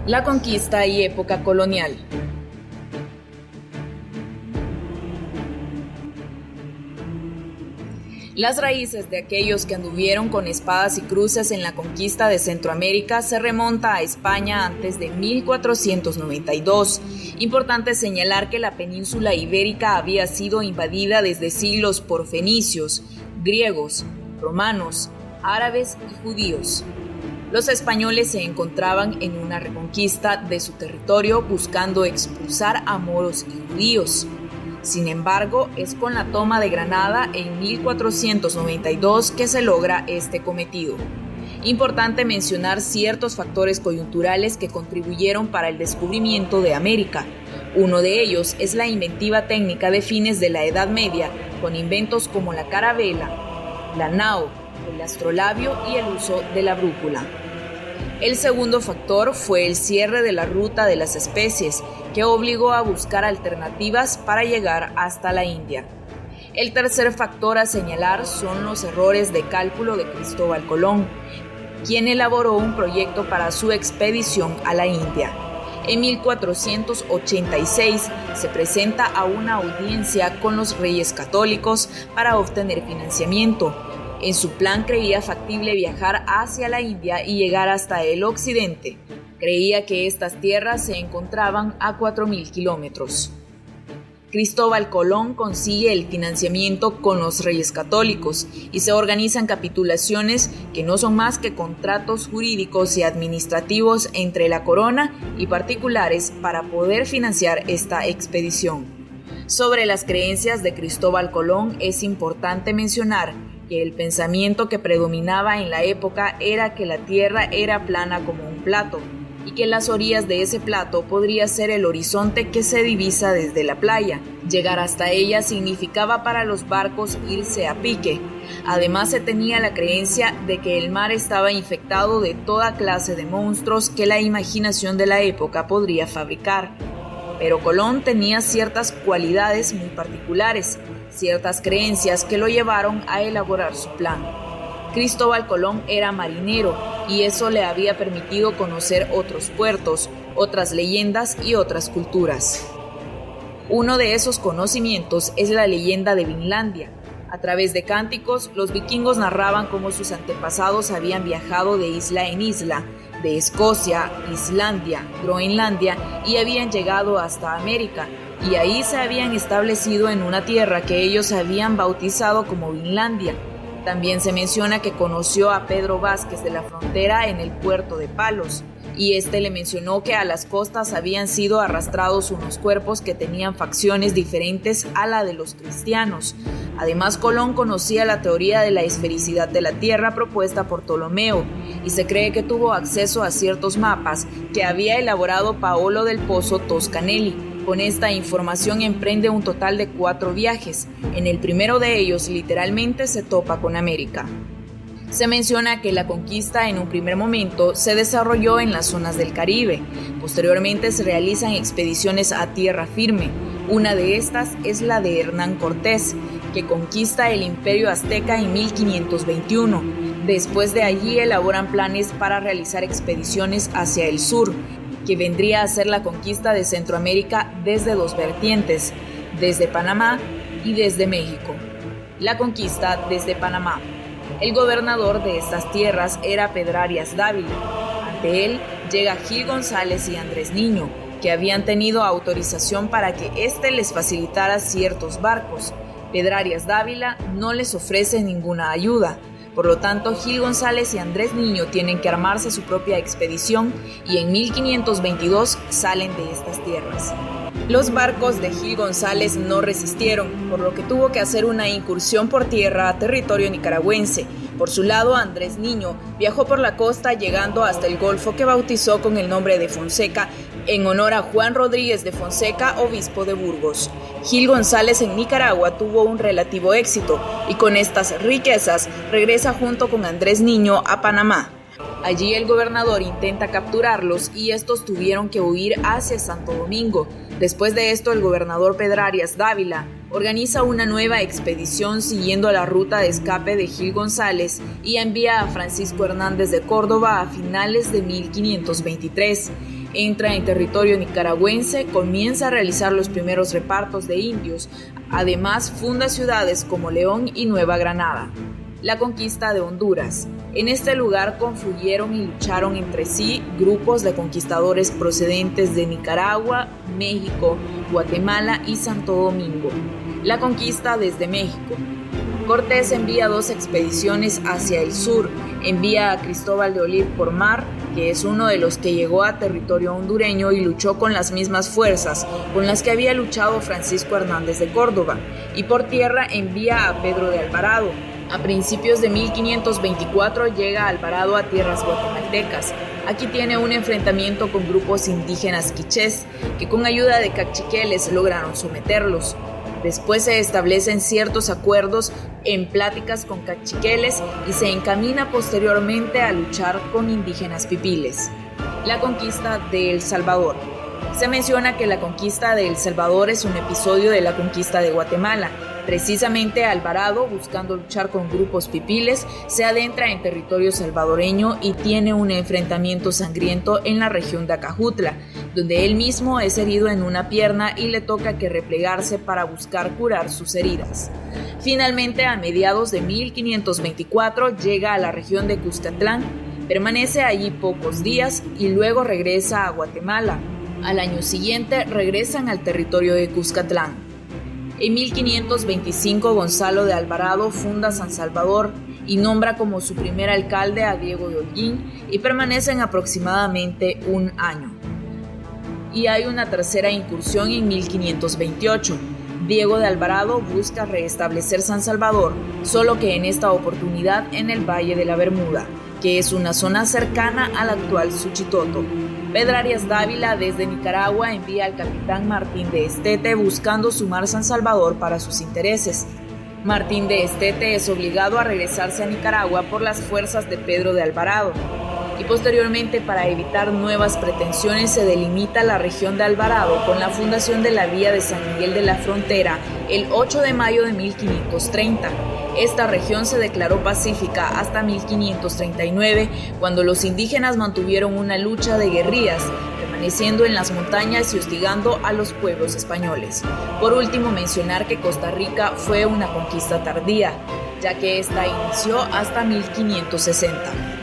La conquista y época colonial. Las raíces de aquellos que anduvieron con espadas y cruces en la conquista de Centroamérica se remonta a España antes de 1492. Importante señalar que la península ibérica había sido invadida desde siglos por fenicios, griegos, romanos, árabes y judíos. Los españoles se encontraban en una reconquista de su territorio buscando expulsar a moros y judíos. Sin embargo, es con la toma de Granada en 1492 que se logra este cometido. Importante mencionar ciertos factores coyunturales que contribuyeron para el descubrimiento de América. Uno de ellos es la inventiva técnica de fines de la Edad Media, con inventos como la carabela, la nao, el astrolabio y el uso de la brújula. El segundo factor fue el cierre de la ruta de las especies, que obligó a buscar alternativas para llegar hasta la India. El tercer factor a señalar son los errores de cálculo de Cristóbal Colón, quien elaboró un proyecto para su expedición a la India. En 1486 se presenta a una audiencia con los reyes católicos para obtener financiamiento. En su plan creía factible viajar hacia la India y llegar hasta el occidente. Creía que estas tierras se encontraban a 4.000 kilómetros. Cristóbal Colón consigue el financiamiento con los reyes católicos y se organizan capitulaciones que no son más que contratos jurídicos y administrativos entre la corona y particulares para poder financiar esta expedición. Sobre las creencias de Cristóbal Colón es importante mencionar que el pensamiento que predominaba en la época era que la tierra era plana como un plato y que las orillas de ese plato podría ser el horizonte que se divisa desde la playa. Llegar hasta ella significaba para los barcos irse a pique. Además, se tenía la creencia de que el mar estaba infectado de toda clase de monstruos que la imaginación de la época podría fabricar. Pero Colón tenía ciertas cualidades muy particulares, ciertas creencias que lo llevaron a elaborar su plan. Cristóbal Colón era marinero y eso le había permitido conocer otros puertos, otras leyendas y otras culturas. Uno de esos conocimientos es la leyenda de Vinlandia. A través de cánticos, los vikingos narraban cómo sus antepasados habían viajado de isla en isla, de Escocia, Islandia, Groenlandia y habían llegado hasta América, y ahí se habían establecido en una tierra que ellos habían bautizado como Vinlandia. También se menciona que conoció a Pedro Vázquez de la Frontera en el puerto de Palos, y este le mencionó que a las costas habían sido arrastrados unos cuerpos que tenían facciones diferentes a la de los cristianos. Además, Colón conocía la teoría de la esfericidad de la Tierra propuesta por Ptolomeo, y se cree que tuvo acceso a ciertos mapas que había elaborado Paolo del Pozo Toscanelli. Con esta información emprende un total de 4 viajes. En el primero de ellos, literalmente, se topa con América. Se menciona que la conquista en un primer momento se desarrolló en las zonas del Caribe. Posteriormente se realizan expediciones a tierra firme. Una de estas es la de Hernán Cortés, que conquista el Imperio Azteca en 1521. Después de allí elaboran planes para realizar expediciones hacia el sur, que vendría a ser la conquista de Centroamérica desde 2 vertientes, desde Panamá y desde México. La conquista desde Panamá. El gobernador de estas tierras era Pedrarias Dávila. Ante él llega Gil González y Andrés Niño, que habían tenido autorización para que éste les facilitara ciertos barcos. Pedrarias Dávila no les ofrece ninguna ayuda. Por lo tanto, Gil González y Andrés Niño tienen que armarse su propia expedición y en 1522 salen de estas tierras. Los barcos de Gil González no resistieron, por lo que tuvo que hacer una incursión por tierra a territorio nicaragüense. Por su lado, Andrés Niño viajó por la costa llegando hasta el Golfo, que bautizó con el nombre de Fonseca en honor a Juan Rodríguez de Fonseca, obispo de Burgos. Gil González en Nicaragua tuvo un relativo éxito y con estas riquezas regresa junto con Andrés Niño a Panamá. Allí el gobernador intenta capturarlos y estos tuvieron que huir hacia Santo Domingo. Después de esto, el gobernador Pedrarias Dávila organiza una nueva expedición siguiendo la ruta de escape de Gil González y envía a Francisco Hernández de Córdoba a finales de 1523. entra en territorio nicaragüense, comienza a realizar los primeros repartos de indios. Además, funda ciudades como León y Nueva Granada. La conquista de Honduras. En este lugar confluyeron y lucharon entre sí grupos de conquistadores procedentes de Nicaragua, México, Guatemala y Santo Domingo. La conquista desde México. Cortés envía 2 expediciones hacia el sur. Envía a Cristóbal de Olid por mar, que es uno de los que llegó a territorio hondureño y luchó con las mismas fuerzas con las que había luchado Francisco Hernández de Córdoba, y por tierra envía a Pedro de Alvarado. A principios de 1524 llega Alvarado a tierras guatemaltecas. Aquí tiene un enfrentamiento con grupos indígenas quichés, que con ayuda de caciques lograron someterlos. Después se establecen ciertos acuerdos en pláticas con caciques y se encamina posteriormente a luchar con indígenas pipiles. La conquista de El Salvador. Se menciona que la conquista de El Salvador es un episodio de la conquista de Guatemala. Precisamente Alvarado, buscando luchar con grupos pipiles, se adentra en territorio salvadoreño y tiene un enfrentamiento sangriento en la región de Acajutla, donde él mismo es herido en una pierna y le toca que replegarse para buscar curar sus heridas. Finalmente, a mediados de 1524 llega a la región de Cuscatlán, permanece allí pocos días y luego regresa a Guatemala. Al año siguiente regresan al territorio de Cuscatlán. En 1525 Gonzalo de Alvarado funda San Salvador y nombra como su primer alcalde a Diego de Holguín y permanecen aproximadamente un año. Y hay una tercera incursión en 1528. Diego de Alvarado busca restablecer San Salvador, solo que en esta oportunidad en el Valle de la Bermuda, que es una zona cercana al actual Suchitoto. Pedro Arias Dávila desde Nicaragua envía al capitán Martín de Estete buscando sumar San Salvador para sus intereses. Martín de Estete es obligado a regresarse a Nicaragua por las fuerzas de Pedro de Alvarado. Y posteriormente, para evitar nuevas pretensiones, se delimita la región de Alvarado con la fundación de la Vía de San Miguel de la Frontera el 8 de mayo de 1530. Esta región se declaró pacífica hasta 1539, cuando los indígenas mantuvieron una lucha de guerrillas, permaneciendo en las montañas y hostigando a los pueblos españoles. Por último, mencionar que Costa Rica fue una conquista tardía, ya que esta inició hasta 1560.